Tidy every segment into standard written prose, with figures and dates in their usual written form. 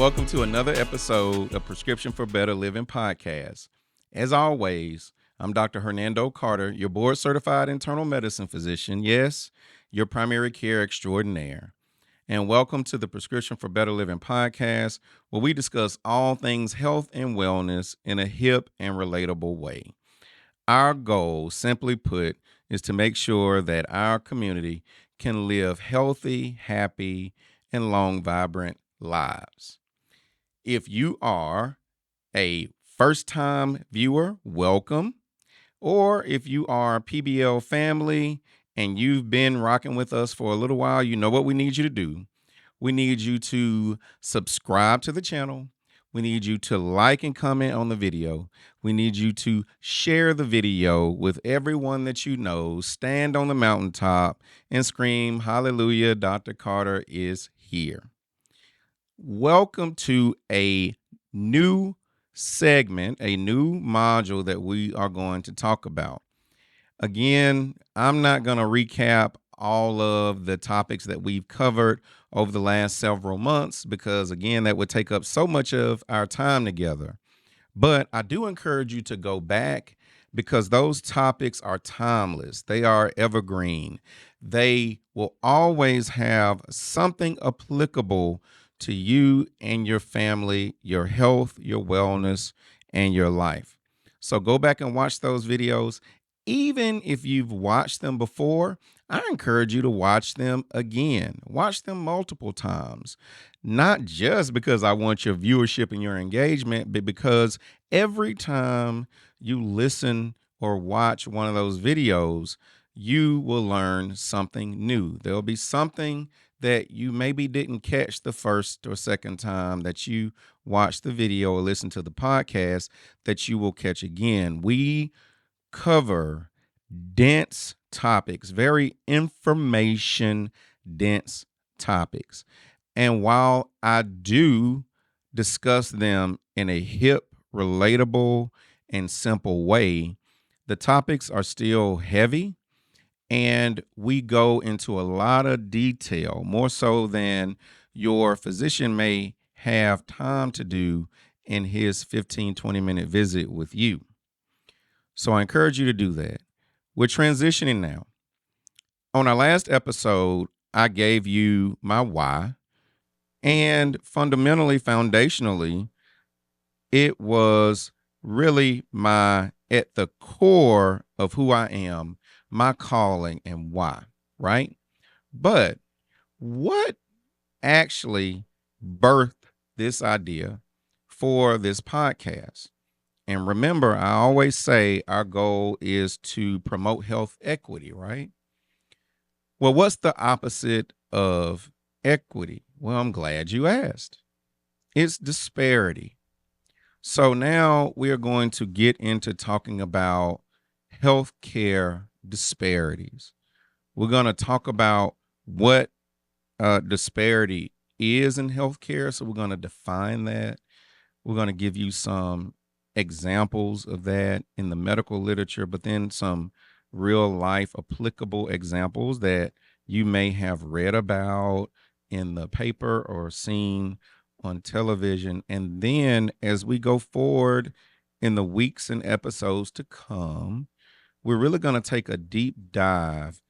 welcome to another episode of Prescription for Better Living podcast. As always, I'm Dr. Hernando Carter, your board-certified internal medicine physician. Yes, your primary care extraordinaire. And welcome to the Prescription for Better Living podcast, where we discuss all things health and wellness in a hip and relatable way. Our goal, simply put, is to make sure that our community can live healthy, happy, and long, vibrant lives. If you are a first-time viewer, welcome. Or if you are a PBL family and you've been rocking with us for a little while, you know what we need you to do. We need you to subscribe to the channel. We need you to like and comment on the video. We need you to share the video with everyone that you know. Stand on the mountaintop and scream, "Hallelujah, Dr. Carter is here." Welcome to a new segment, a new module that we are going to talk about. Again, I'm not going to recap all of the topics that we've covered over the last several months because, again, that would take up so much of our time together. But I do encourage you to go back because those topics are timeless. They are evergreen. They will always have something applicable to you and your family, your health, your wellness, and your life. So go back and watch those videos. Even if you've watched them before, I encourage you to watch them again. Watch them multiple times. Not just because I want your viewership and your engagement, but because every time you listen or watch one of those videos, you will learn something new. There'll be something that you maybe didn't catch the first or second time that you watched the video or listened to the podcast that you will catch again. We cover dense topics, very information dense topics. And while I do discuss them in a hip, relatable, and simple way, the topics are still heavy and we go into a lot of detail, more so than your physician may have time to do in his 15-20 minute visit with you. So I encourage you to do that. We're transitioning now. On our last episode, I gave you my why. And fundamentally, foundationally, it was really at the core of who I am, my calling and why, right? But what actually birthed this idea for this podcast? And remember, I always say our goal is to promote health equity, right? Well, what's the opposite of equity? Well, I'm glad you asked. It's disparity. So now we are going to get into talking about healthcare disparities. We're going to talk about what disparity is in healthcare. So we're going to define that. We're going to give you some examples of that in the medical literature, but then some real life applicable examples that you may have read about in the paper or seen on television. And then as we go forward in the weeks and episodes to come, we're really going to take a deep dive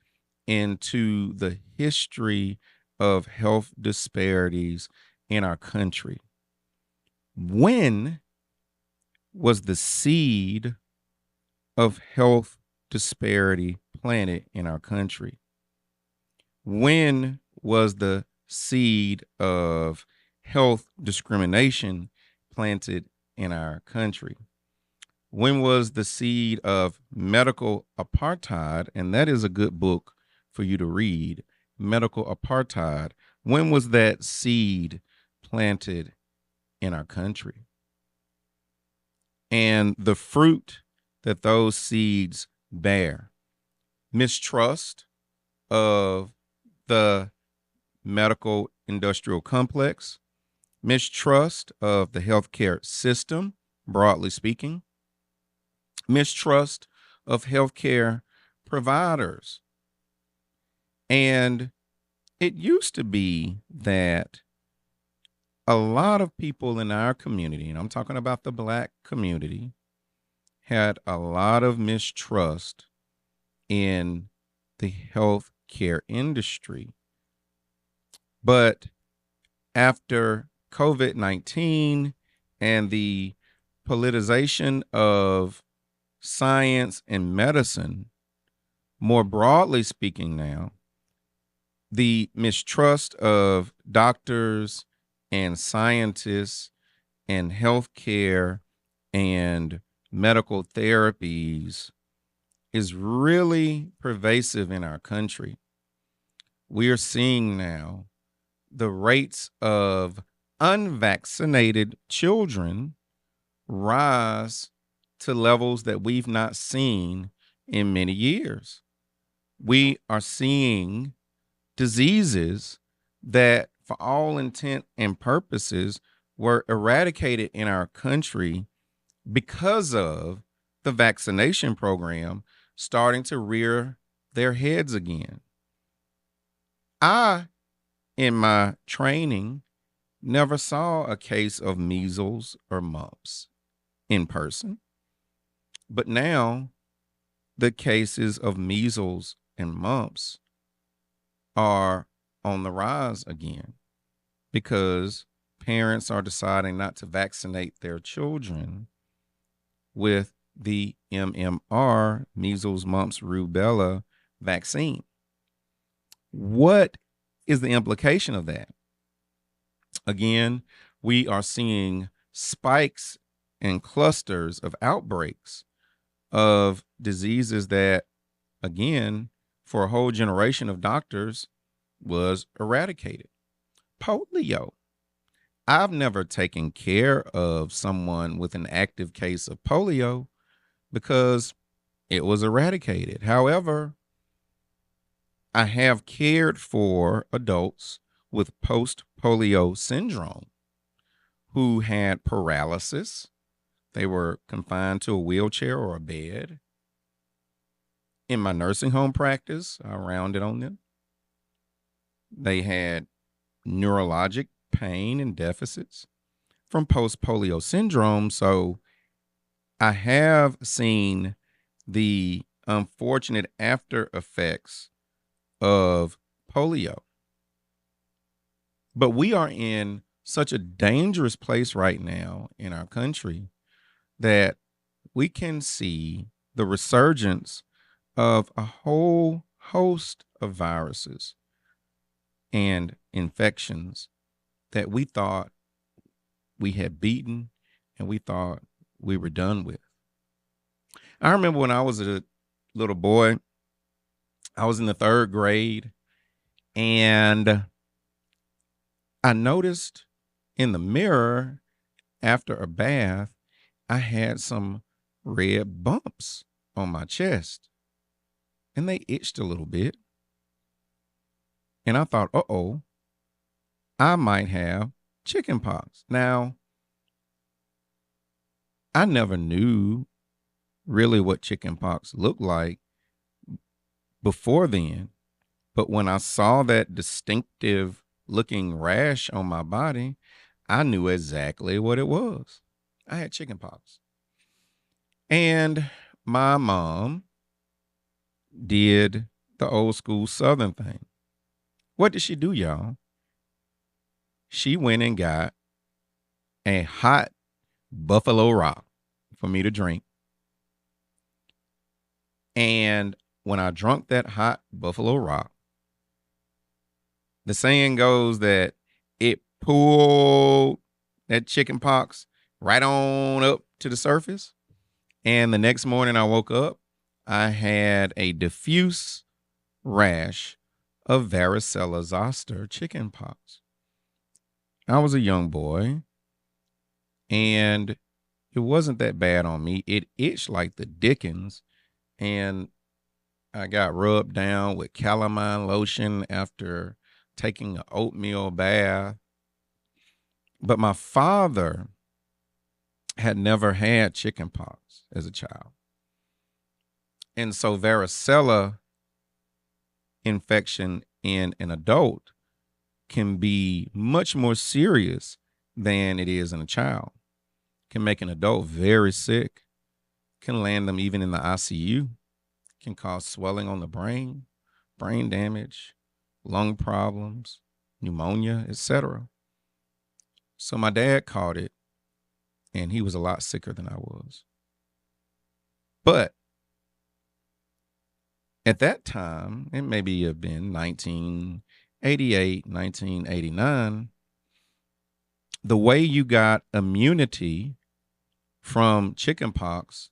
into the history of health disparities in our country. When was the seed of health disparity planted in our country? When was the seed of health discrimination planted in our country? When was the seed of medical apartheid? And that is a good book for you to read, Medical Apartheid. When was that seed planted in our country? And the fruit that those seeds bear: mistrust of the medical industrial complex, mistrust of the healthcare system, broadly speaking, mistrust of healthcare providers. And it used to be that a lot of people in our community, and I'm talking about the Black community, had a lot of mistrust in the healthcare industry. But after COVID-19 and the politicization of science and medicine, more broadly speaking now, the mistrust of doctors and scientists and healthcare and medical therapies is really pervasive in our country. We are seeing now the rates of unvaccinated children rise to levels that we've not seen in many years. We are seeing diseases that, for all intent and purposes, were eradicated in our country because of the vaccination program starting to rear their heads again. I, in my training, never saw a case of measles or mumps in person. But now the cases of measles and mumps are on the rise again because parents are deciding not to vaccinate their children with the MMR, measles, mumps, rubella vaccine. What is the implication of that? Again, we are seeing spikes and clusters of outbreaks of diseases that, again, for a whole generation of doctors was eradicated. Polio. I've never taken care of someone with an active case of polio because it was eradicated. However, I have cared for adults with post-polio syndrome who had paralysis. They were confined to a wheelchair or a bed. In my nursing home practice, I rounded on them. They had neurologic pain and deficits from post-polio syndrome. So I have seen the unfortunate after effects of polio. But we are in such a dangerous place right now in our country that we can see the resurgence of a whole host of viruses and infections that we thought we had beaten and we thought we were done with. I remember when I was a little boy, I was in the 3rd grade, and I noticed in the mirror after a bath, I had some red bumps on my chest, and they itched a little bit. And I thought, uh-oh, I might have chicken pox. Now, I never knew really what chicken pox looked like before then. But when I saw that distinctive looking rash on my body, I knew exactly what it was. I had chicken pox. And my mom did the old school Southern thing. What did she do, y'all? She went and got a hot Buffalo Rock for me to drink. And when I drank that hot Buffalo Rock, the saying goes that it pulled that chicken pox right on up to the surface. And the next morning I woke up, I had a diffuse rash of varicella zoster chicken pox. I was a young boy, and it wasn't that bad on me. It itched like the dickens, and I got rubbed down with calamine lotion after taking an oatmeal bath. But my father had never had chicken pox as a child. And so varicella infection in an adult can be much more serious than it is in a child. Can make an adult very sick, can land them even in the ICU, can cause swelling on the brain damage, lung problems, pneumonia, etc. So my dad caught it, and he was a lot sicker than I was. But at that time, it maybe have been 1988, 1989, the way you got immunity from chickenpox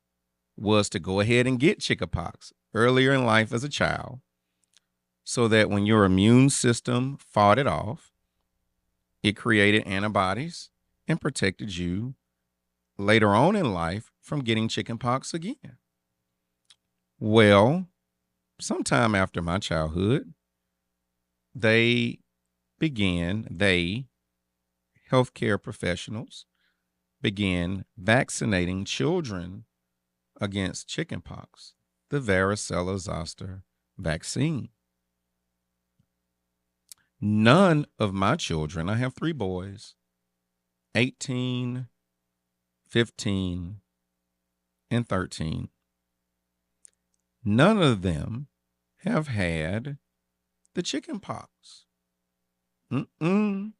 was to go ahead and get chickenpox earlier in life as a child, so that when your immune system fought it off, it created antibodies and protected you later on in life from getting chickenpox again. Well, sometime after my childhood, they, healthcare professionals, began vaccinating children against chickenpox, the varicella zoster vaccine. None of my children, I have 3 boys, 18, 15, and 13. None of them have had the chickenpox. Hadn't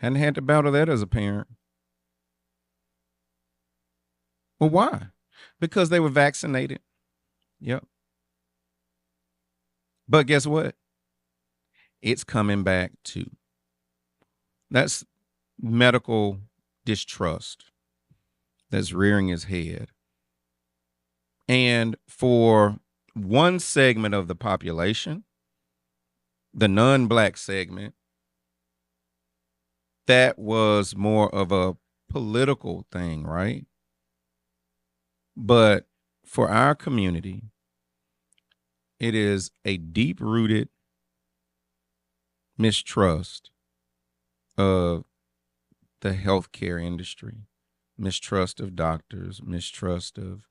had to battle that as a parent. Well, why? Because they were vaccinated. Yep. But guess what? It's coming back too. That's medical distrust that's rearing its head. And for one segment of the population, the non-Black segment, that was more of a political thing, right? But for our community, it is a deep-rooted mistrust of the healthcare industry, mistrust of doctors, mistrust of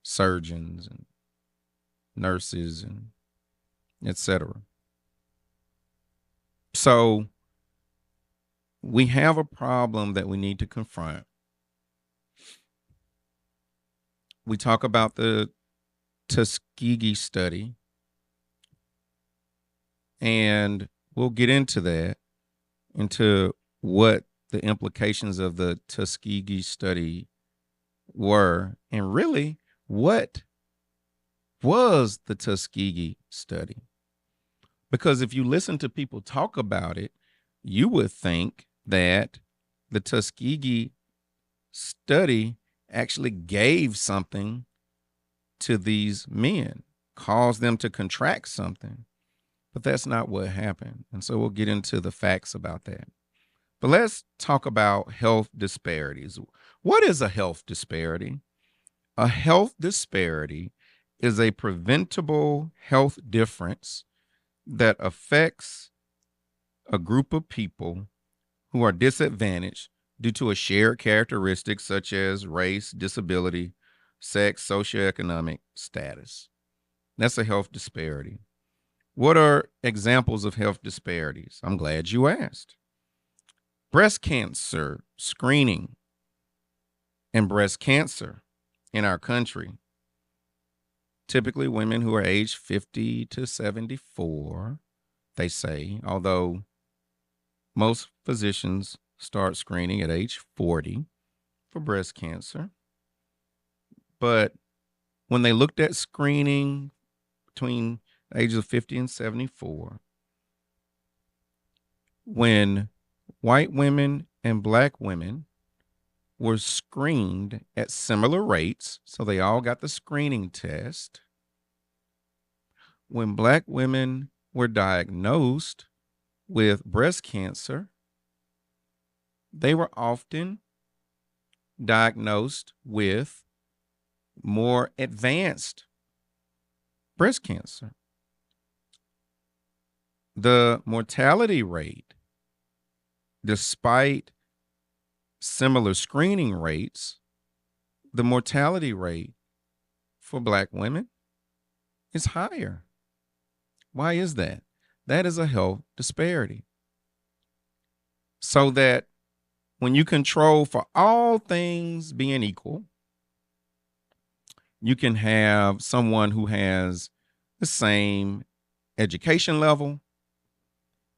surgeons and nurses and etc. So we have a problem that we need to confront. We talk about the Tuskegee study, and we'll get into that, into what the implications of the Tuskegee study were, and really what was the Tuskegee study. Because if you listen to people talk about it, you would think that the Tuskegee study actually gave something to these men, caused them to contract something. But that's not what happened. And so we'll get into the facts about that. But let's talk about health disparities. What is a health disparity? A health disparity is a preventable health difference that affects a group of people who are disadvantaged due to a shared characteristic such as race, disability, sex, socioeconomic status. That's a health disparity. What are examples of health disparities? I'm glad you asked. Breast cancer screening and breast cancer in our country. Typically women who are aged 50 to 74, they say, although most physicians start screening at age 40 for breast cancer. But when they looked at screening between the ages of 50 and 74, when white women and Black women were screened at similar rates, so they all got the screening test, when Black women were diagnosed with breast cancer, they were often diagnosed with more advanced breast cancer. The mortality rate, despite similar screening rates, the mortality rate for Black women is higher. Why is that? That is a health disparity. So that when you control for all things being equal, you can have someone who has the same education level,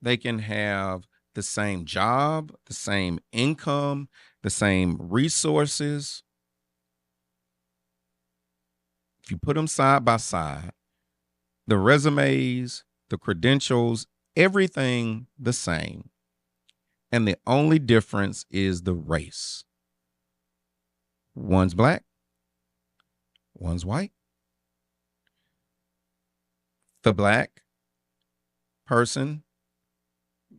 they can have the same job, the same income, the same resources. If you put them side by side, the resumes, the credentials, everything the same. And the only difference is the race. One's black, one's white. The black person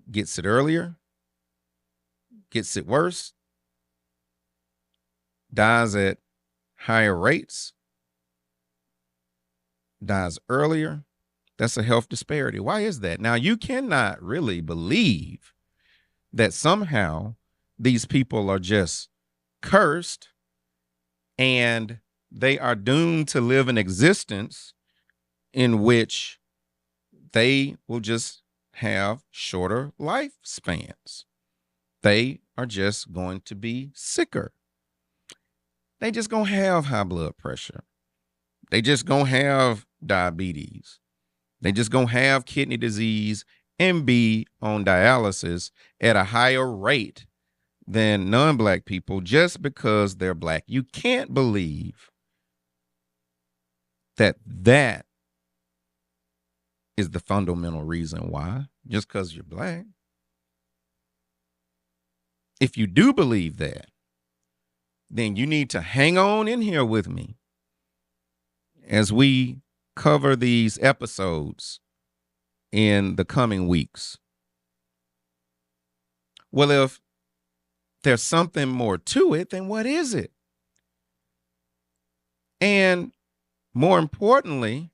gets it earlier, gets it worse, dies at higher rates, dies earlier. That's a health disparity. Why is that? Now, you cannot really believe that somehow these people are just cursed and they are doomed to live an existence in which they will just have shorter lifespans. They are just going to be sicker. They just gonna have high blood pressure. They just gonna have diabetes. They just gonna have kidney disease and be on dialysis at a higher rate than non-black people just because they're black. You can't believe that is the fundamental reason why, just because you're black. If you do believe that, then you need to hang on in here with me as we cover these episodes in the coming weeks. Well, if there's something more to it, then what is it? And more importantly,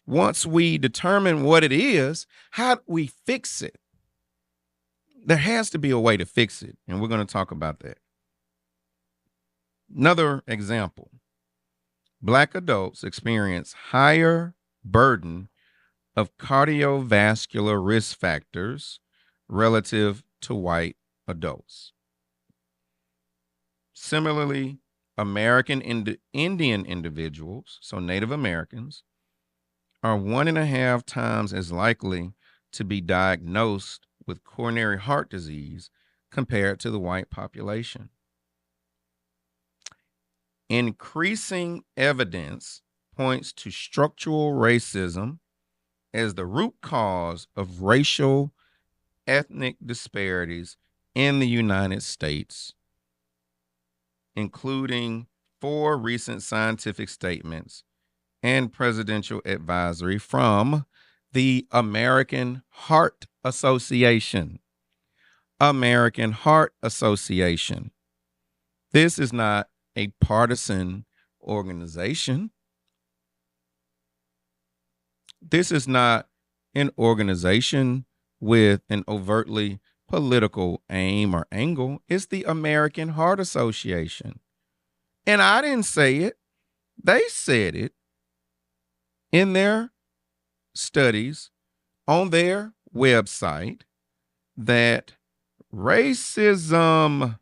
once we determine what it is, how do we fix it? There has to be a way to fix it, and we're going to talk about that. Another example, black adults experience higher burden of cardiovascular risk factors relative to white adults. Similarly, American Indian individuals, so Native Americans, are 1.5 times as likely to be diagnosed with coronary heart disease compared to the white population. Increasing evidence points to structural racism as the root cause of racial ethnic disparities in the United States, including 4 recent scientific statements and presidential advisory from the American Heart Association. American Heart Association. This is not a partisan organization. This is not an organization with an overtly political aim or angle. It's the American Heart Association. And I didn't say it. They said it in their studies on their website that racism,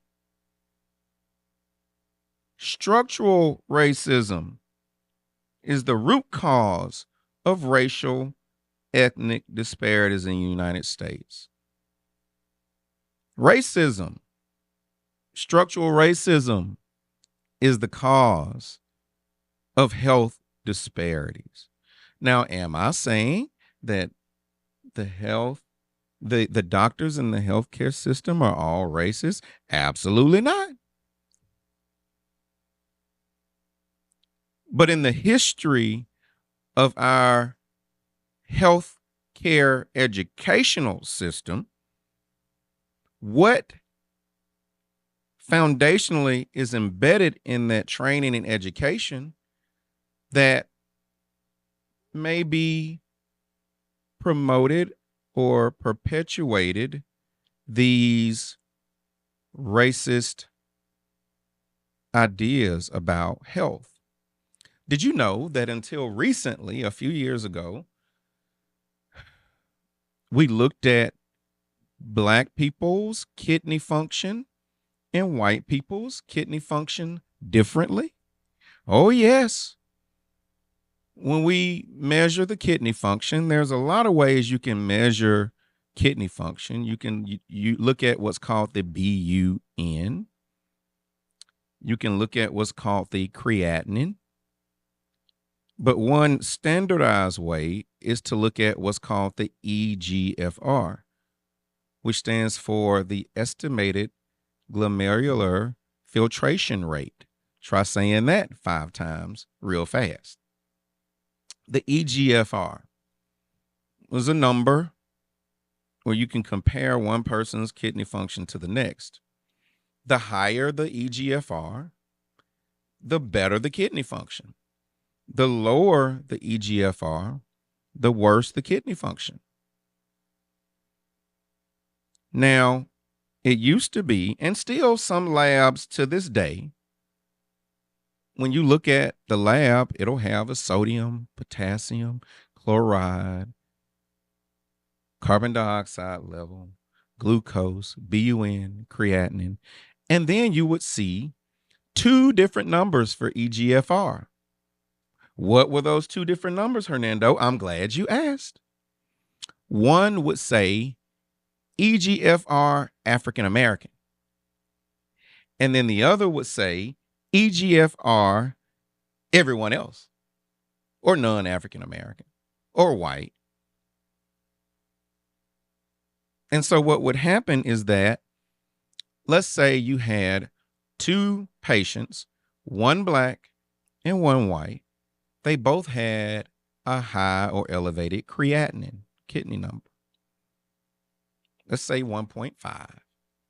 structural racism, is the root cause of racial ethnic disparities in the United States. Racism, structural racism, is the cause of health disparities. Now, am I saying that the doctors in the healthcare system are all racist? Absolutely not. But in the history of our health care educational system, what foundationally is embedded in that training and education that may be promoted or perpetuated these racist ideas about health? Did you know that until recently, a few years ago, we looked at Black people's kidney function and white people's kidney function differently? Oh, yes. When we measure the kidney function, there's a lot of ways you can measure kidney function. You look at what's called the BUN. You can look at what's called the creatinine. But one standardized way is to look at what's called the EGFR, which stands for the estimated glomerular filtration rate. Try saying that 5 times real fast. The EGFR was a number where you can compare one person's kidney function to the next. The higher the EGFR, the better the kidney function. The lower the EGFR, the worse the kidney function. Now, it used to be, and still some labs to this day, when you look at the lab, it'll have a sodium, potassium, chloride, carbon dioxide level, glucose, BUN, creatinine, and then you would see 2 different numbers for EGFR. What were those 2 different numbers, Hernando? I'm glad you asked. One would say EGFR African American, and then the other would say EGFR everyone else, or non-African American, or white. And so what would happen is that, let's say you had 2 patients, one black and one white. They both had a high or elevated creatinine kidney number. Let's say 1.5,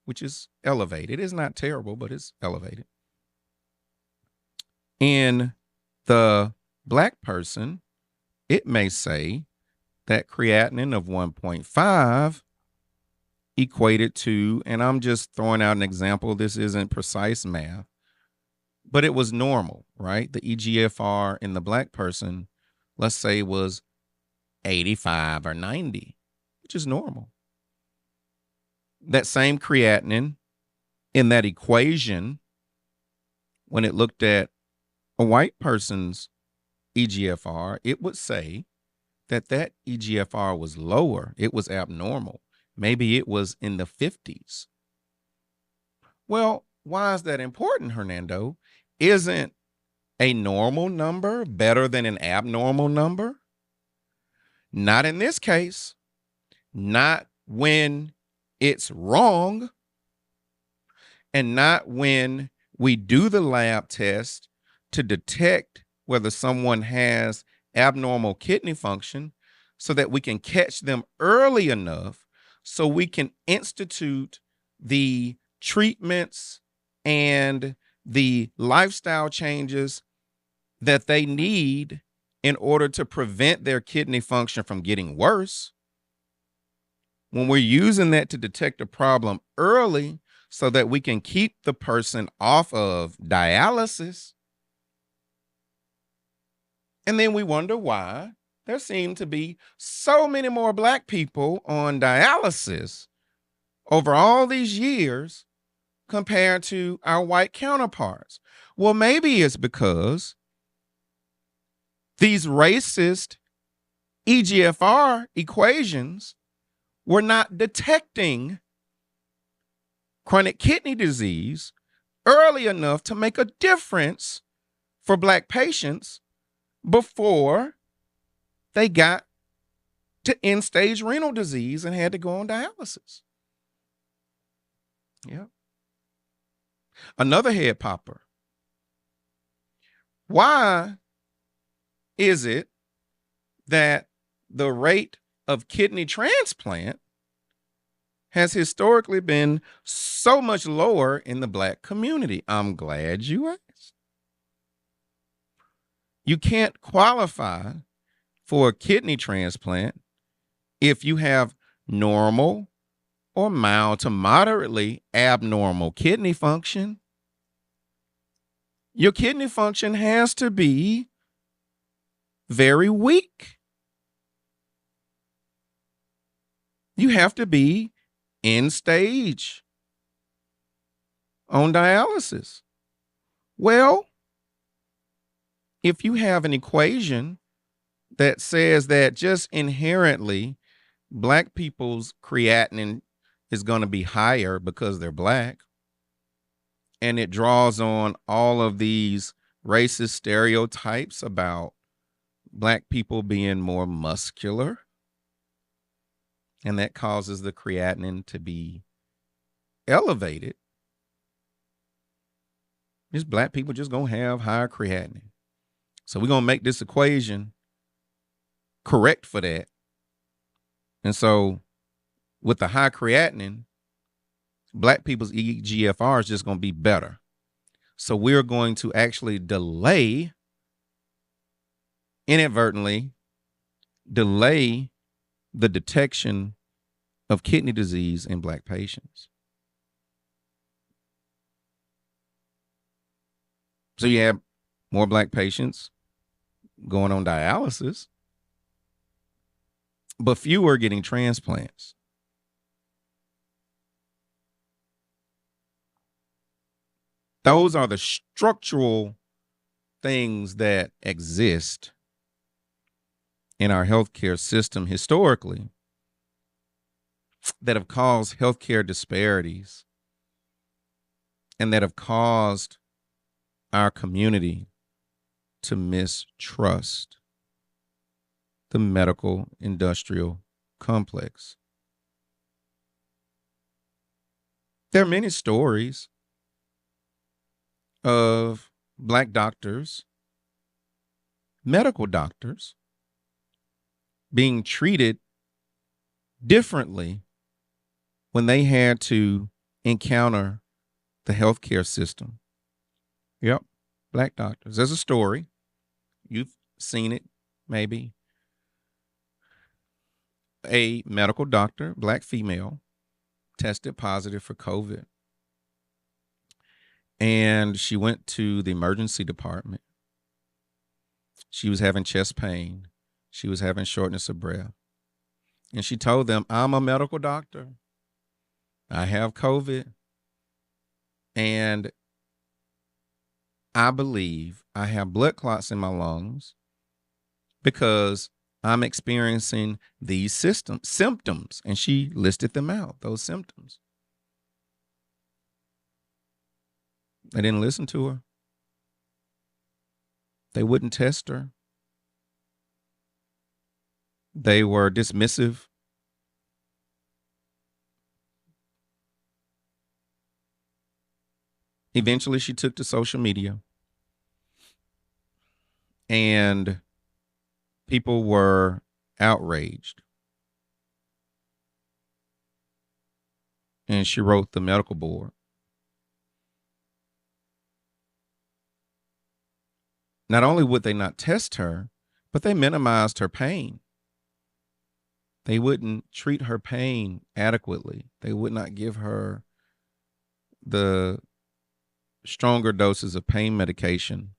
which is elevated. It's not terrible, but it's elevated. In the black person, it may say that creatinine of 1.5 equated to, and I'm just throwing out an example, this isn't precise math, but it was normal, right? The EGFR in the black person, let's say, was 85 or 90, which is normal. That same creatinine in that equation, when it looked at a white person's EGFR, it would say that that EGFR was lower. It was abnormal. Maybe it was in the 50s. Well, why is that important, Hernando? Isn't a normal number better than an abnormal number? Not in this case. Not when it's wrong, and not when we do the lab test to detect whether someone has abnormal kidney function, so that we can catch them early enough so we can institute the treatments and the lifestyle changes that they need in order to prevent their kidney function from getting worse. When we're using that to detect a problem early so that we can keep the person off of dialysis, and then we wonder why there seem to be so many more black people on dialysis over all these years compared to our white counterparts. Well, maybe it's because these racist EGFR equations were not detecting chronic kidney disease early enough to make a difference for black patients before they got to end-stage renal disease and had to go on dialysis. Yeah. Another head popper. Why is it that the rate of kidney transplant has historically been so much lower in the black community? I'm glad you asked. You can't qualify for a kidney transplant if you have normal or mild to moderately abnormal kidney function. Your kidney function has to be very weak. You have to be end stage on dialysis. Well, if you have an equation that says that just inherently black people's creatinine is going to be higher because they're black, and it draws on all of these racist stereotypes about black people being more muscular, and that causes the creatinine to be elevated. Just black people just gonna have higher creatinine. So we're gonna make this equation correct for that. And so with the high creatinine, black people's EGFR is just gonna be better. So we're going to actually inadvertently delay the detection of kidney disease in black patients. So you have more black patients going on dialysis, but fewer getting transplants. Those are the structural things that exist in our healthcare system historically that have caused healthcare disparities and that have caused our community to mistrust the medical industrial complex. There are many stories of black doctors, medical doctors, being treated differently when they had to encounter the healthcare system. Yep, black doctors. There's a story. You've seen it, maybe. A medical doctor, black female, tested positive for COVID. And she went to the emergency department. She was having chest pain. She was having shortness of breath. And she told them, I'm a medical doctor. I have COVID. And I believe I have blood clots in my lungs because I'm experiencing these symptoms. And she listed them out, those symptoms. They didn't listen to her. They wouldn't test her. They were dismissive. Eventually, she took to social media, and people were outraged. And she wrote the medical board. Not only would they not test her, but they minimized her pain. They wouldn't treat her pain adequately. They would not give her the stronger doses of pain medication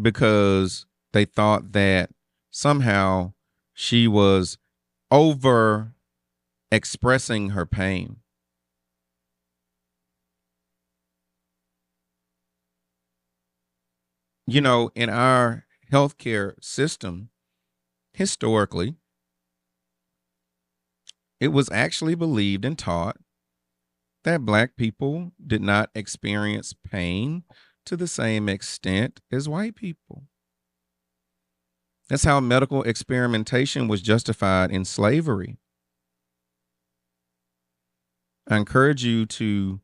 because they thought that somehow she was over expressing her pain. You know, in our healthcare system, historically, it was actually believed and taught that black people did not experience pain to the same extent as white people. That's how medical experimentation was justified in slavery. I encourage you to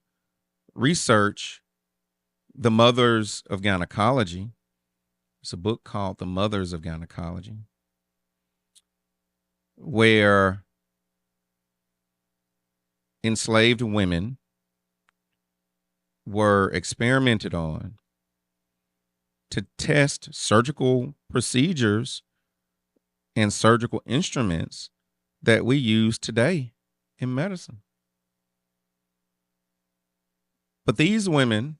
research The Mothers of Gynecology. It's a book called The Mothers of Gynecology, where enslaved women were experimented on to test surgical procedures and surgical instruments that we use today in medicine. But these women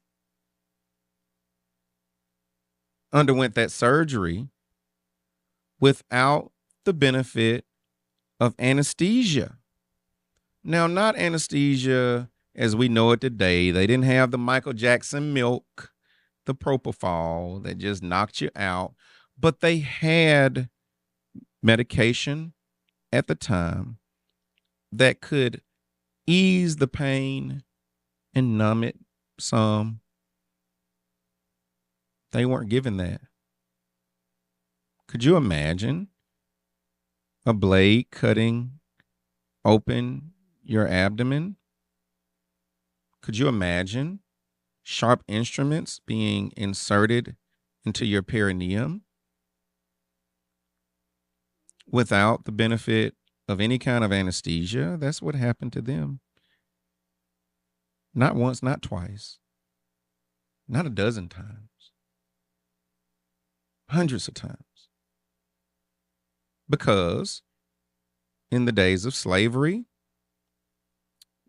underwent that surgery without the benefit of anesthesia. Now, not anesthesia as we know it today. They didn't have the Michael Jackson milk, the propofol that just knocked you out, but they had medication at the time that could ease the pain and numb it some. They weren't given that. Could you imagine a blade cutting open your abdomen? Could you imagine sharp instruments being inserted into your perineum without the benefit of any kind of anesthesia? That's what happened to them. Not once, not twice, not a dozen times, hundreds of times. Because in the days of slavery,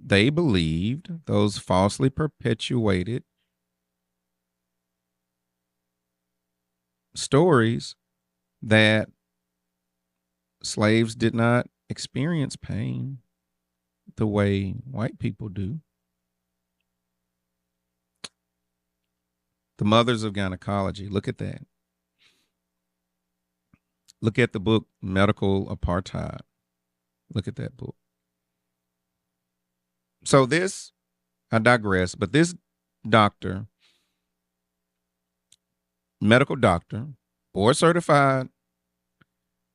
they believed those falsely perpetuated stories that slaves did not experience pain the way white people do. The Mothers of Gynecology, look at that. Look at the book Medical Apartheid. Look at that book. So this, I digress, but this doctor, medical doctor, board certified,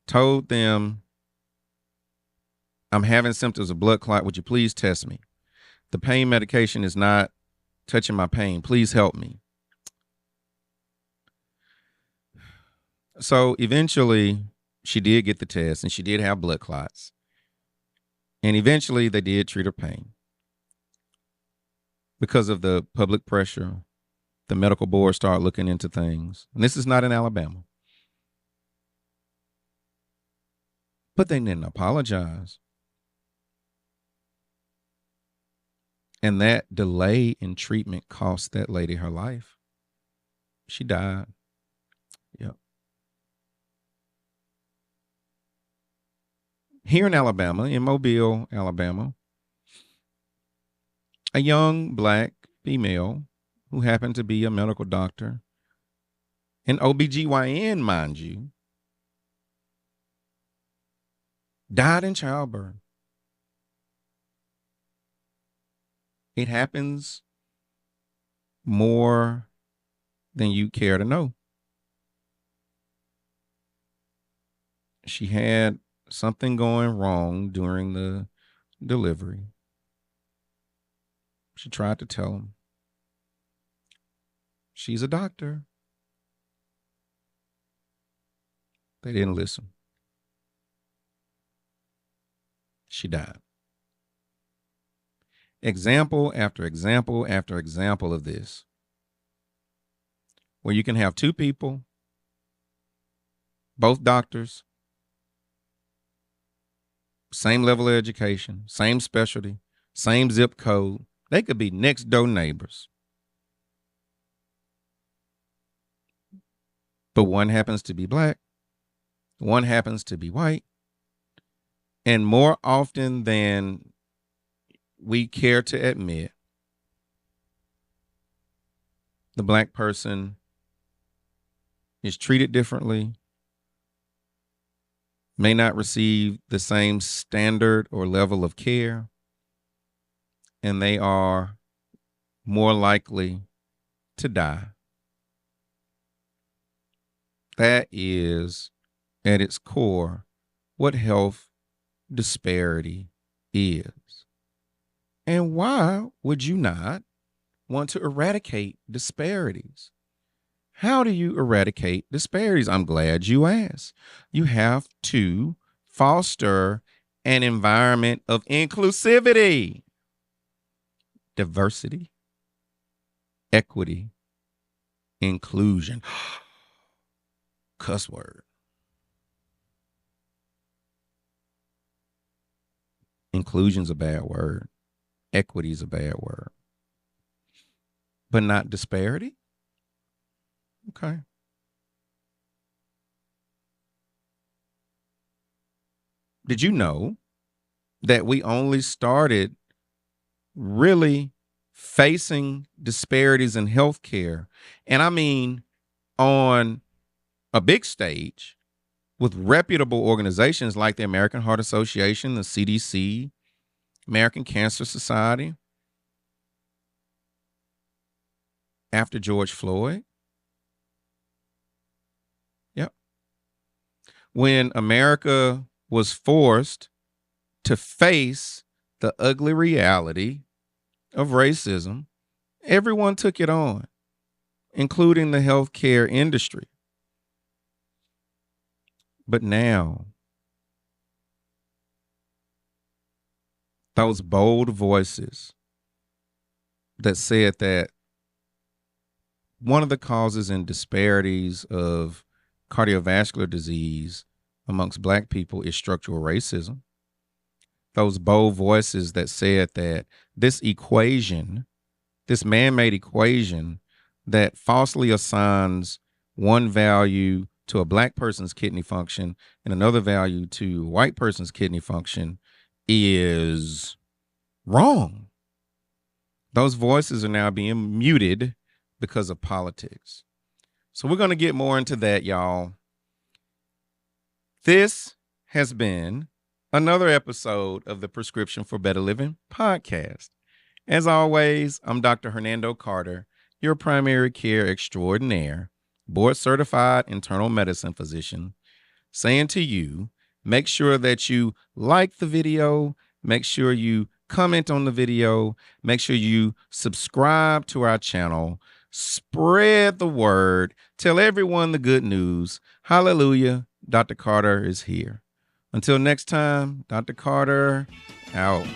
told them, I'm having symptoms of blood clot. Would you please test me? The pain medication is not touching my pain. Please help me. So eventually she did get the test and she did have blood clots. And eventually they did treat her pain. Because of the public pressure, the medical board started looking into things. And this is not in Alabama. But they didn't apologize. And that delay in treatment cost that lady her life. She died. Yep. Here in Alabama, in Mobile, Alabama, a young black female who happened to be a medical doctor, an OBGYN, mind you, died in childbirth. It happens more than you care to know. She had something going wrong during the delivery. She tried to tell him. She's a doctor. They didn't listen. She died. Example after example after example of this, where you can have two people, both doctors, same level of education, same specialty, same zip code. They could be next door neighbors. But one happens to be black, one happens to be white. And more often than we care to admit, the black person is treated differently, may not receive the same standard or level of care, and they are more likely to die. That is, at its core, what health disparity is. And why would you not want to eradicate disparities? How do you eradicate disparities? I'm glad you asked. You have to foster an environment of inclusivity, diversity, equity, inclusion. Cuss word. Inclusion's a bad word. Equity's a bad word. But not disparity? Okay. Did you know that we only started really facing disparities in healthcare. And I mean, on a big stage with reputable organizations like the American Heart Association, the CDC, American Cancer Society, after George Floyd. Yep. When America was forced to face the ugly reality of racism, everyone took it on, including the healthcare industry. But now, those bold voices that said that one of the causes in disparities of cardiovascular disease amongst Black people is structural racism. Those bold voices that said that this equation, this man-made equation that falsely assigns one value to a Black person's kidney function and another value to a white person's kidney function is wrong. Those voices are now being muted because of politics. So we're going to get more into that, y'all. This has been another episode of the Prescription for Better Living podcast. As always, I'm Dr. Hernando Carter, your primary care extraordinaire, board certified internal medicine physician, saying to you, make sure that you like the video, make sure you comment on the video, make sure you subscribe to our channel, spread the word, tell everyone the good news. Hallelujah, Dr. Carter is here. Until next time, Dr. Carter out.